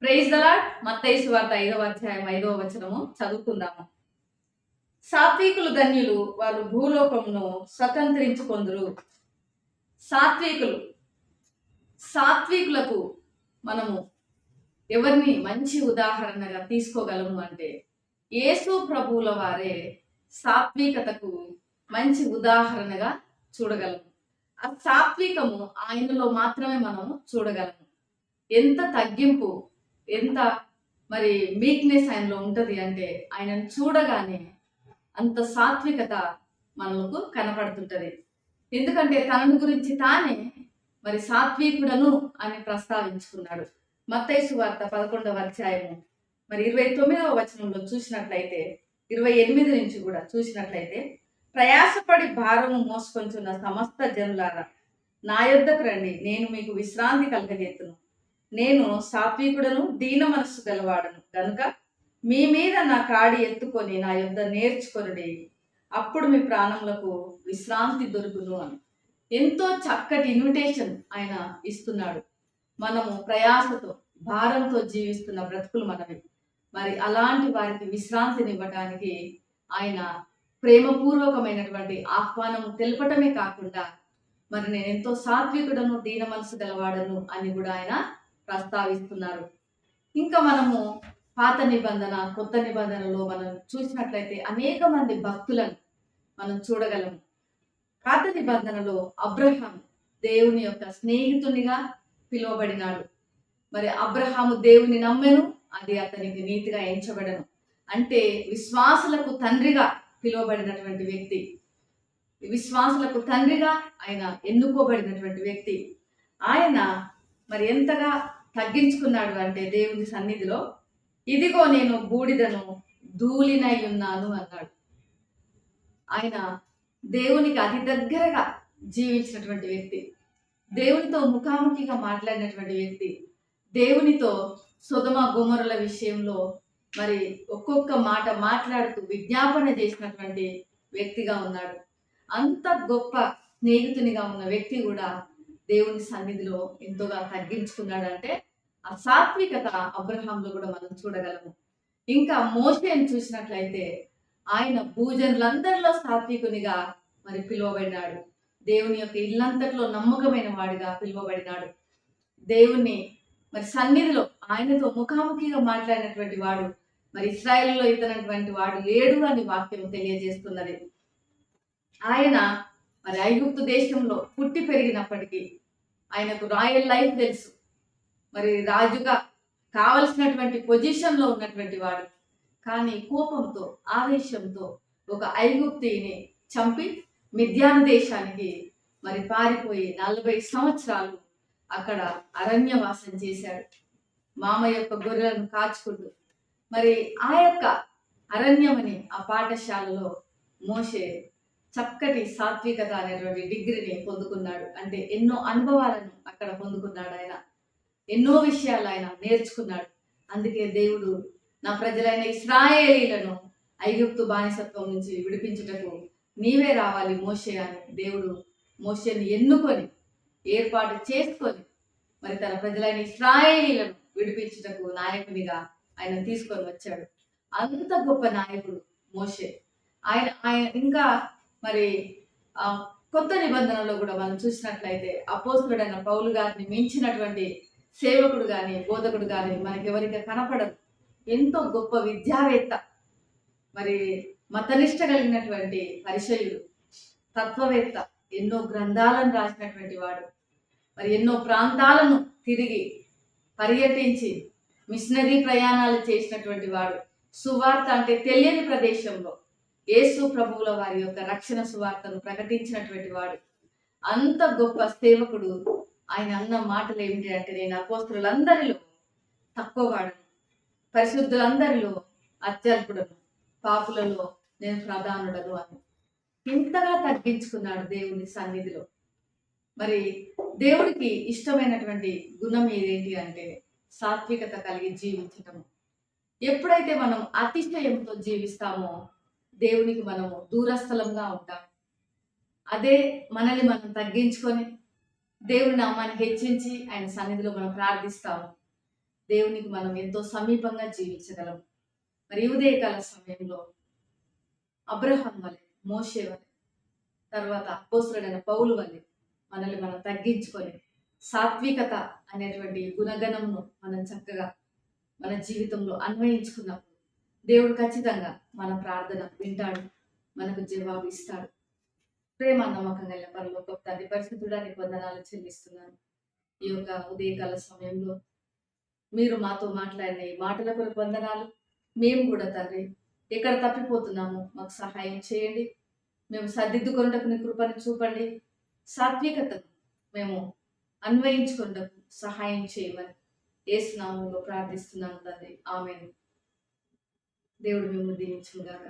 Praise the lord. మత్తయి సువార్త 5వ అధ్యాయం 5వ వచనము చదువుకుందాము. సాత్వికులు ధన్యులు, వారు భూలోకమును స్వతంత్రించుకొందురు. సాత్వికులు, సాత్వికులకు మనము ఎవరిని మంచి ఉదాహరణగా తీసుకోగలము అంటే యేసు ప్రభువుల వారే సాత్వికతకు మంచి ఉదాహరణగా చూడగలము. ఆ సాత్వికము ఆయనలో మాత్రమే మనము చూడగలము. ఎంత తగ్గింపు, ఎంత మరి వీక్నెస్ ఆయనలో ఉంటుంది అంటే ఆయనను చూడగానే అంత సాత్వికత మనకు కనపడుతుంటది. ఎందుకంటే తనను గురించి తానే మరి సాత్వికుడను అని ప్రస్తావించుకున్నాడు. మత్తయి సువార్త 11వ అధ్యాయము మరి 29వ వచనంలో చూసినట్లయితే 28 నుంచి కూడా చూసినట్లయితే, ప్రయాసపడి భారము మోసుకొంచున్న సమస్త జనులారా నా యొద్దకు రండి, నేను మీకు విశ్రాంతి కలగజేతును. నేను సాత్వికుడను, దీన మనస్సు గలవాడను కనుక మీ మీద నా కాడి ఎత్తుకొని నా యొద్ద నేర్చుకొనుడి, అప్పుడు మీ ప్రాణములకు విశ్రాంతి దొరుకును అని ఎంతో చక్కటి ఇన్విటేషన్ ఆయన ఇస్తున్నాడు. మనము ప్రయాసతో భారంతో జీవిస్తున్న బ్రతుకులు మనవి. మరి అలాంటి వారికి విశ్రాంతిని ఇవ్వడానికి ఆయన ప్రేమపూర్వకమైనటువంటి ఆహ్వానం తెలపటమే కాకుండా మరి నేను ఎంతో సాత్వికుడను, దీన మనసు గలవాడను అని కూడా ఆయన ప్రస్తావిస్తున్నారు. ఇంకా మనము పాత నిబంధన, కొత్త నిబంధనలో మనం చూసినట్లయితే అనేక మంది భక్తులను మనం చూడగలము. పాత నిబంధనలో అబ్రహాము దేవుని యొక్క స్నేహితునిగా పిలువబడినాడు. మరి అబ్రహాము దేవుని నమ్మెను, అది అతనికి నీతిగా ఎంచబడను. అంటే విశ్వాసులకు తండ్రిగా పిలువబడినటువంటి వ్యక్తి, విశ్వాసులకు తండ్రిగా ఆయన ఎన్నుకోబడినటువంటి వ్యక్తి. ఆయన మరి ఎంతగా తగ్గించుకున్నాడు అంటే దేవుని సన్నిధిలో, ఇదిగో నేను బూడిదను ధూళినై ఉన్నాను అన్నాడు. ఆయన దేవునికి అతి దగ్గరగా జీవించినటువంటి వ్యక్తి, దేవునితో ముఖాముఖిగా మాట్లాడినటువంటి వ్యక్తి, దేవునితో సొదొమ గొమొర్రా విషయంలో మరి ఒక్కొక్క మాట మాట్లాడుతూ విజ్ఞాపన చేసినటువంటి వ్యక్తిగా ఉన్నాడు. అంత గొప్ప స్నేహితునిగా ఉన్న వ్యక్తి కూడా దేవుని సన్నిధిలో ఎంతోగా తగ్గించుకున్నాడంటే ఆ సాత్వికత అబ్రహాంలో కూడా మనం చూడగలము. ఇంకా మోషేని చూసినట్లయితే ఆయన భూజనులందరిలో సాత్వికునిగా మరి పిలువబడినాడు. దేవుని యొక్క ఇల్లంతట్లో నమ్మకమైన వాడిగా పిలువబడినాడు. దేవుణ్ణి మరి సన్నిధిలో ఆయనతో ముఖాముఖిగా మాట్లాడినటువంటి వాడు, మరి ఇశ్రాయేలులో ఇతనటువంటి వాడు లేడు అని వాక్యం తెలియజేస్తున్నది. ఆయన మరి ఐగుప్తు దేశంలో పుట్టి పెరిగినప్పటికీ ఆయనకు రాయల్ లైఫ్ తెలుసు. మరి రాజుగా కావలసినటువంటి పొజిషన్లో ఉన్నటువంటి వాడు, కానీ కోపంతో, ఆవేశంతో ఒక ఐగుప్తిని చంపి మిద్యాను దేశానికి మరి పారిపోయి 40 సంవత్సరాలు అక్కడ అరణ్యవాసం చేశాడు. మామ యొక్క గొర్రెలను కాచుకుంటూ మరి ఆ యొక్క అరణ్యమని ఆ పాఠశాలలో మోషే చక్కటి సాత్వికత అనేటువంటి డిగ్రీని పొందుకున్నాడు. అంటే ఎన్నో అనుభవాలను అక్కడ పొందుకున్నాడు. ఆయన ఎన్నో విషయాలు ఆయన నేర్చుకున్నాడు. అందుకే దేవుడు నా ప్రజలైన ఇశ్రాయేలీలను ఐగుప్తు బానిసత్వం నుంచి విడిపించుటకు నీవే రావాలి మోషే అని దేవుడు మోషేని ఎన్నుకొని ఏర్పాటు చేసుకొని మరి తన ప్రజలైన ఇశ్రాయేలీలను విడిపించుటకు నాయకునిగా ఆయన తీసుకొని వచ్చాడు. అంత గొప్ప నాయకుడు మోషే. ఆయన ఇంకా మరి కొత్త నిబంధనలో కూడా మనం చూసినట్లయితే అపోస్తలుడైన పౌలు గారిని మించినటువంటి సేవకుడు కానీ బోధకుడు కానీ మనకి ఎవరికి కనపడదు. ఎంతో గొప్ప విద్యావేత్త, మరి మతనిష్ట కలిగినటువంటి పరిచయుడు, తత్వవేత్త, ఎన్నో గ్రంథాలను రాసినటువంటి వాడు, మరి ఎన్నో ప్రాంతాలను తిరిగి పర్యటించి మిషనరీ ప్రయాణాలు చేసినటువంటి వాడు, సువార్త అంటే తెలియని ప్రదేశంలో యేసు ప్రభువుల వారి యొక్క రక్షణ సువార్తను ప్రకటించినటువంటి వాడు. అంత గొప్ప సేవకుడు. ఆయన అన్న మాటలు ఏమిటి అంటే, నేను అపోస్తలులందరిలో తక్కువ వాడను, పరిశుద్ధులందరిలో అత్యల్పుడను, పాపులలో నేను ప్రధానుడను అని ఇంతగా తగ్గించుకున్నాడు దేవుని సన్నిధిలో. మరి దేవుడికి ఇష్టమైనటువంటి గుణం ఏదేంటి అంటే సాత్వికత కలిగి జీవించటము. ఎప్పుడైతే మనం అతిశయంతో జీవిస్తామో దేవునికి మనము దూరస్థలంగా ఉంటాం. అదే మనల్ని మనం తగ్గించుకొని దేవుని నామాన్ని హెచ్చించి ఆయన సన్నిధిలో మనం ప్రార్థిస్తాము. దేవునికి మనం ఎంతో సమీపంగా జీవించగలం. మరి ఈ ఉదయకాల సమయంలో అబ్రహాం వలె, మోషే వలె, తర్వాత అపోస్తలుడైన పౌలు వలె మనల్ని మనం తగ్గించుకొని సాత్వికత అనేటువంటి గుణగణంను మనం చక్కగా మన జీవితంలో అన్వయించుకున్నప్పుడు దేవుడు ఖచ్చితంగా మన ప్రార్థన వింటాడు, మనకు జవాబు ఇస్తాడు. ప్రేమ నమ్మకం గల పరలోకపు తండ్రి, పరిశుద్ధుడానికి వందనాలు చెల్లిస్తున్నాను. ఈ యొక్క ఉదయకాల సమయంలో మీరు మాతో మాట్లాడిన ఈ మాటల కొరకు వందనాలు. మేము కూడా తండ్రి ఎక్కడ తప్పిపోతున్నామో మాకు సహాయం చేయండి. మేము సర్దిద్దుకొనుటకు నీ కృపను చూపండి. సాత్వికతను మేము అన్వయించుకొనుటకు సహాయం చేయమని యేసు నామములో ప్రార్థిస్తున్నాను తండ్రి. ఆమేన్. దేవుడు మిమ్మల్ని దీవించుగాక.